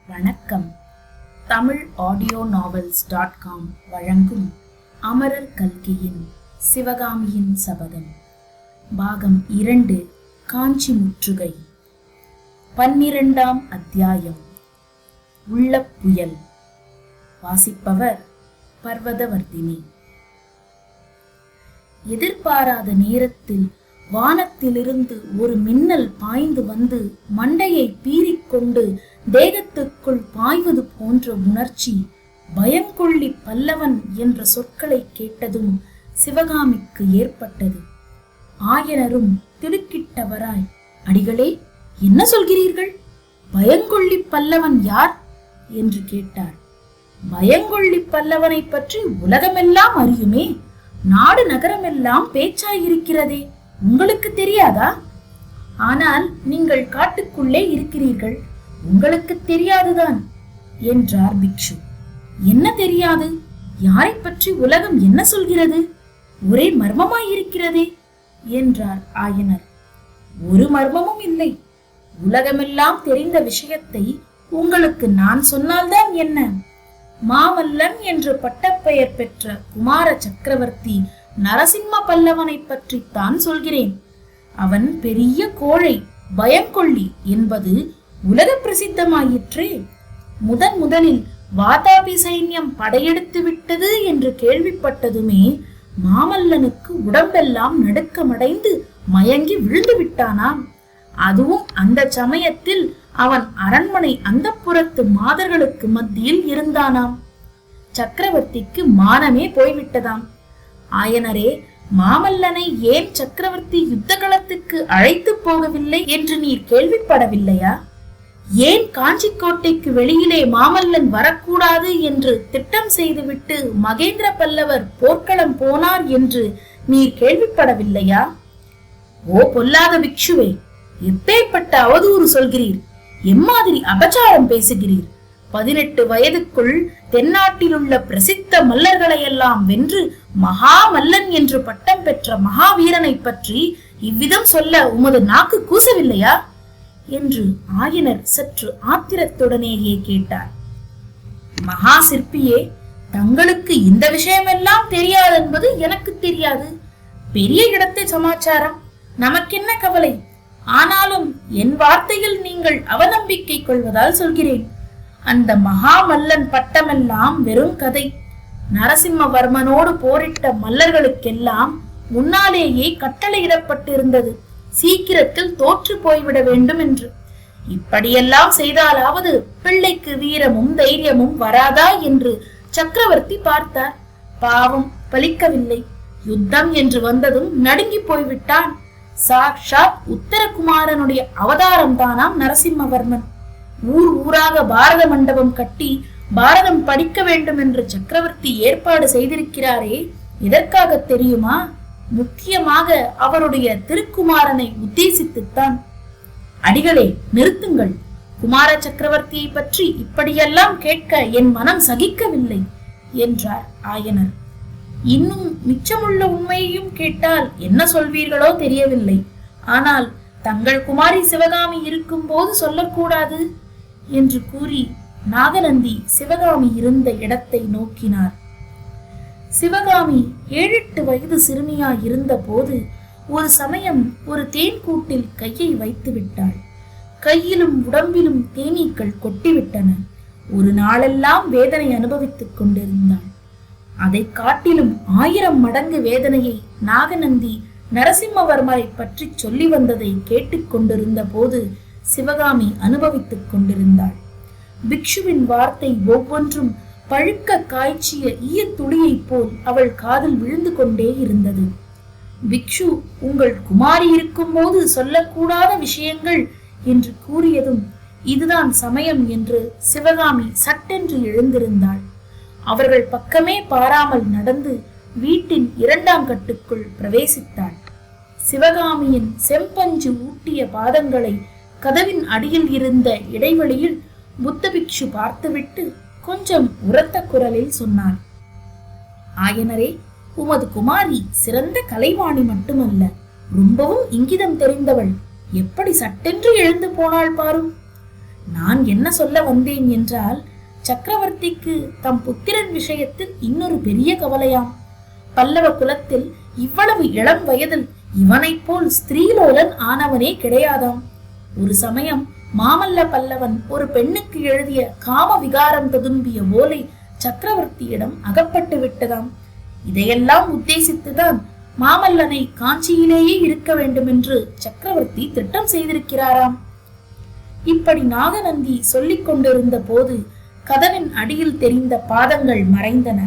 வணக்கம். தமிழ் ஆடியோ நாவல்ஸ்.com வழங்கும் அமரர் கல்கியின் சிவகாமியின் சபதம் பாகம் 2 காஞ்சி முற்றுகை. 12ஆம் அத்தியாயம். உள்ள புயல். வாசிப்பவர் பர்வதவர்தினி. எதிர்பாராத நேரத்தில் வானத்திலிருந்து ஒரு மின்னல் பாய்ந்து வந்து மண்டையை பீறிக்கொண்டு தேகத்துக்குள் பாய்வது போன்ற உணர்ச்சி பயங்கொள்ளி பல்லவன் என்ற சொற்களை கேட்டதும் சிவகாமிக்கு ஏற்பட்டது. ஆயனரும் திடுக்கிட்டவராய், அடிகளே, என்ன சொல்கிறீர்கள்? பயங்கொள்ளி பல்லவன் யார் என்று கேட்டார். பயங்கொள்ளி பல்லவனை பற்றி உலகமெல்லாம் அறியுமே, நாடு நகரமெல்லாம் பேச்சாயிருக்கிறதே, உங்களுக்கு தெரியாதா? ஆனால் நீங்கள் காட்டுக்குள்ளே இருக்கிறீர்கள், உங்களுக்கு தெரியாதுதான் என்றார் பிக்ஷு. என்ன தெரியாது? யாரை பற்றி உலகம் என்ன சொல்கிறது? ஒரே மர்மமாயிருக்கிறதே என்றார் ஆயனர். ஒரு மர்மமும் இல்லை. உலகமெல்லாம் தெரிந்த விஷயத்தை உங்களுக்கு நான் சொன்னால்தான் என்ன? மாமல்லன் என்று பட்டப்பெயர் பெற்ற குமார சக்கரவர்த்தி நரசிம்ம பல்லவனை பற்றித்தான் சொல்கிறேன். அவன் பெரிய கோழை, பயங்கொள்ளி என்பது உலக பிரசித்தமாயிற்றே. முதலில் வாதாபி சைன்யம் படையெடுத்து விட்டது என்று கேள்விப்பட்டதுமே மாமல்லனுக்கு உடம்பெல்லாம் நடுக்கமடைந்து மயங்கி விழுந்து விட்டானாம். அதுவும் அந்த சமயத்தில் அவன் அரண்மனை அந்தப்புறத்து மாதர்களுக்கு மத்தியில் இருந்தானாம். சக்கரவர்த்திக்கு மானமே போய்விட்டதாம். ஆயனரே, மாமல்லனை ஏன் சக்கரவர்த்தி யுத்த களத்துக்கு அழைத்து போகவில்லை என்று நீர் கேள்விப்படவில்லையா? ஏன் காஞ்சி கோட்டைக்கு வெளியிலே மாமல்லன் வரக்கூடாது என்று திட்டம் செய்துவிட்டு மகேந்திர பல்லவர் போர்க்களம் போனார் என்று நீர் கேள்விப்படவில்லையா? ஓ பொல்லாத பிக்ஷுவே, எப்பேற்பட்ட அவதூறு சொல்கிறீர்! எம்மாதிரி அபச்சாரம் பேசுகிறீர்! 18 வயதுக்குள் தென்னாட்டில் உள்ள பிரசித்த மல்லர்களை எல்லாம் வென்று மகாமல்லன் என்று பட்டம் பெற்ற மகாவீரனை பற்றி இவ்விதம் சொல்ல உமது நாக்கு கூசவில்லையா என்று ஆயனர் சற்று ஆத்திரத்துடனேயே கேட்டார். மகா சிற்பியே, தங்களுக்கு இந்த விஷயமெல்லாம் தெரியாதென்பது எனக்கு தெரியாது. பெரிய இடத்து சமாச்சாரம், நமக்கென்ன கவலை? ஆனாலும் என் வார்த்தையில் நீங்கள் அவநம்பிக்கை கொள்வதால் சொல்கிறேன். அந்த மகாமல்லன் பட்டமெல்லாம் வெறும் கதை. நரசிம்மவர்மனோடு போரிட்ட மல்லர்களுக்கெல்லாம் முன்னாலேயே கட்டளையிடப்பட்டிருந்தது, சீக்கிரத்தில் தோற்று போய்விட வேண்டும் என்று. இப்படியெல்லாம் செய்தாலாவது பிள்ளைக்கு வீரமும் தைரியமும் வராதா என்று சக்கரவர்த்தி பார்த்தார். பாவம், பலிக்கவில்லை. யுத்தம் என்று வந்ததும் நடுங்கி போய்விட்டான். சாக்ஷாத் உத்தரகுமாரனுடைய அவதாரம் தானாம் நரசிம்மவர்மன். ஊர் ஊராக பாரத மண்டபம் கட்டி பாரதம் படிக்க வேண்டும் என்று சக்கரவர்த்தி ஏற்பாடு செய்திருக்கிறாரே, இதற்காக தெரியுமா? முக்கியமாக அவருடைய திருக்குமாரனை உத்தேசித்துத்தான். அடிகளே, நிறுத்துங்கள். குமார சக்கரவர்த்தியை பற்றி இப்படியெல்லாம் கேட்க என் மனம் சகிக்கவில்லை என்றார் ஆயனர். இன்னும் மிச்சமுள்ள உண்மையையும் கேட்டால் என்ன சொல்வீர்களோ தெரியவில்லை. ஆனால் தங்கள் குமாரி சிவகாமி இருக்கும் போது சொல்லக்கூடாது என்று கூறி நாகநந்தி சிவகாமி இருந்த இடத்தை நோக்கினார். சிவகாமி 7-8 வயது சிறுமியாய் இருந்த போது ஒரு சமயம் ஒரு தேன் கூட்டில் கையை வைத்து விட்டாள். கையிலும் உடம்பிலும் தேனீக்கள் கொட்டிவிட்டன. ஒரு நாளெல்லாம் வேதனை அனுபவித்துக் கொண்டிருந்தாள். அதை காட்டிலும் 1000 மடங்கு வேதனையை நாகநந்தி நரசிம்மவர்மரை பற்றி சொல்லி வந்ததை கேட்டுக் கொண்டிருந்த போது சிவகாமி அனுபவித்துக் கொண்டிருந்தாள். பிக்ஷுவின் வார்த்தை ஒவ்வொன்றும் பழுக்க காய்ச்சிய ஈயத்துளியை போல் அவள் காதில் விழுந்து கொண்டே இருந்தது. பிக்ஷு உங்கள் குமாரி இருக்கும் போது சொல்லக்கூடாத விஷயங்கள் என்று கூறியதும் இதுதான் சமயம் என்று சிவகாமி சட்டென்று எழுந்திருந்தாள். அவர்கள் பக்கமே பாராமல் நடந்து வீட்டின் 2ஆம் கட்டுக்குள் பிரவேசித்தாள். சிவகாமியின் செம்பஞ்சு ஊட்டிய பாதங்களை கதவின் அடியில் இருந்த இடைவெளியில் புத்த பிக்ஷு பார்த்துவிட்டு கொஞ்சம் உரத்த குரலில் சொன்னார். ஆயனரே, உமது குமாரி சிறந்த கலைவாணி மட்டுமல்ல, ரொம்பவும் இங்கிதம் தெரிந்தவள். எப்படி சட்டென்று எழுந்து போனாள் பாரும். நான் என்ன சொல்ல வந்தேன் என்றால், சக்கரவர்த்திக்கு தம் புத்திரன் விஷயத்தில் இன்னொரு பெரிய கவலையாம். பல்லவ குலத்தில் இவ்வளவு இளம் வயதில் இவனைப் போல் ஸ்திரீலோலன் ஆனவனே கிடையாதாம். ஒரு சமயம் மாமல்ல பல்லவன் ஒரு பெண்ணுக்கு எழுதிய காம விகாரம் ததும்பிய ஓலை சக்கரவர்த்தியிடம் அகப்பட்டு விட்டதாம். இதையெல்லாம் உத்தேசித்துதான் மாமல்லனை காஞ்சியிலேயே இருக்க வேண்டும் என்று சக்கரவர்த்தி திட்டம் செய்திருக்கிறாராம். இப்படி நாகநந்தி சொல்லிக் கொண்டிருந்த போது கதவின் அடியில் தெரிந்த பாதங்கள் மறைந்தன.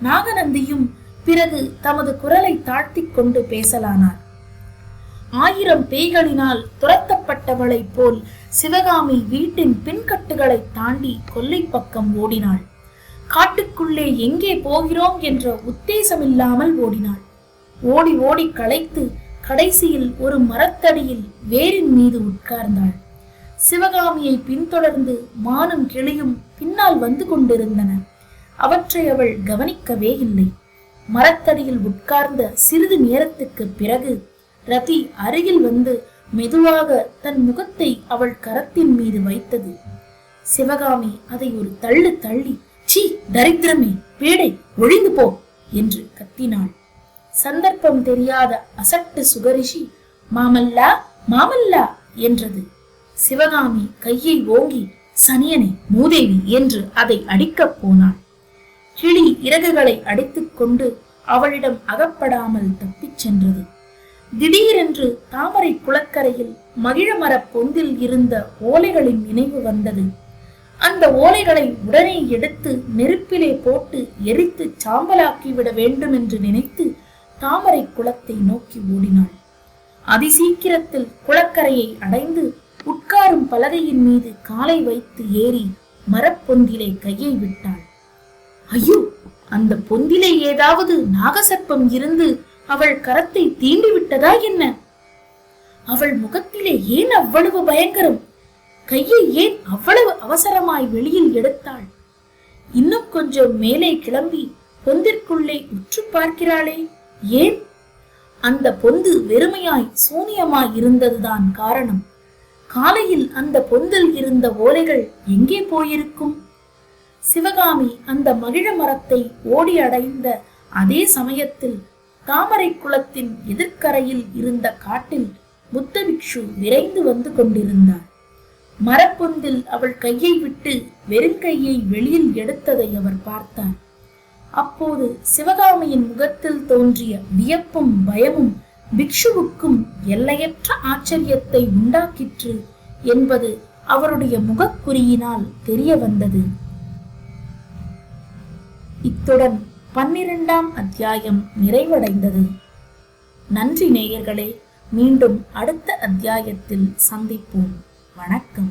நாகநந்தியும் பிறகு தமது குரலை தாழ்த்திக் கொண்டு பேசலானார். 1000 பேய்களினால் துரத்தப்பட்டவளை போல் சிவகாமி வீட்டின் பின்கட்டுகளை தாண்டி கொல்லை பக்கம் ஓடினாள். காட்டுக்குள்ளே எங்கே போகிறோம் என்ற உத்தேசமில்லாமல் ஓடினாள். ஓடி ஓடி களைத்து கடைசியில் ஒரு மரத்தடியில் வேரின் மீது உட்கார்ந்தாள். சிவகாமியை பின்தொடர்ந்து மானும் கிளியும் பின்னால் வந்து கொண்டிருந்தன. அவற்றை அவள் கவனிக்கவே இல்லை. மரத்தடியில் உட்கார்ந்த சிறிது நேரத்துக்கு பிறகு ரதி அருகில் வந்து மெதுவாக தன் முகத்தை அவள் கரத்தின் மீது வைத்தது. சிவகாமி அதை ஒரு தள்ளு தள்ளி, சீ தரித்திரமே, பேடை, ஒழிந்து போ என்று கத்தினாள். சந்தர்ப்பம் தெரியாத அசட்டு சுகரிஷி மாமல்லா மாமல்லா என்றது. சிவகாமி கையை ஓங்கி சனியனே மூதேவி என்று அதை அடிக்கப் போனாள். கிளி இறகுகளை அடித்துக் கொண்டு அவளிடம் அகப்படாமல் தப்பிச் சென்றது. திடீரென்று தாமரை குளக்கரையில் மகிழ மரப் பொந்தில் இருந்த ஓலைகளின் நினைவு வந்தது. அந்த ஓலைகளை உடனே எடுத்து நெருப்பிலே போட்டு எரித்து சாம்பலாக்கிவிட வேண்டும் என்று நினைத்து தாமரை குளத்தை நோக்கி ஓடினாள். அதிசீக்கிரத்தில் குளக்கரையை அடைந்து உட்காரும் பலகையின் மீது காலை வைத்து ஏறி மரப்பொந்திலே கையை விட்டாள். ஐயோ, அந்த பொந்திலே ஏதாவது நாகசர்ப்பம் இருந்து அவள் கரத்தை தீண்டி விட்டதா என்ன? அவள் முகத்திலே ஏன் அவ்வளவு பயங்கரம்? கையை ஏன் அவ்வளவு அவசரமாய் வெளியில் எடுத்தாள்? இன்னும் கொஞ்சம் மேலே கிளம்பி பொந்திற்குள்ளே உற்று பார்க்கிறாளே, ஏன்? அந்த பொந்து வெறுமையாய் சூனியமாய் இருந்ததுதான் காரணம். காலையில் அந்த பொந்தில் இருந்த ஓலைகள் எங்கே போயிருக்கும்? சிவகாமி அந்த மகிழ மரத்தை ஓடி அடைந்த அதே சமயத்தில் தாமரை குளத்தின் எதிர்க்கரையில் இருந்த காட்டில் புத்த பிக்ஷு விரைந்து வந்து கொண்டிருந்தார். மரப்பொந்தில் அவள் கையை விட்டு வெறுங்கையை வெளியில் எடுத்ததை அவர் பார்த்தார். அப்போது சிவகாமியின் முகத்தில் தோன்றிய வியப்பும் பயமும் பிக்ஷுவுக்கும் எல்லையற்ற ஆச்சரியத்தை உண்டாக்கிற்று என்பது அவருடைய முகக்குறியினால் தெரிய வந்தது. இத்துடன் 12ஆம் அத்தியாயம் நிறைவடைந்தது. நன்றி நேயர்களே, மீண்டும் அடுத்த அத்தியாயத்தில் சந்திப்போம். வணக்கம்.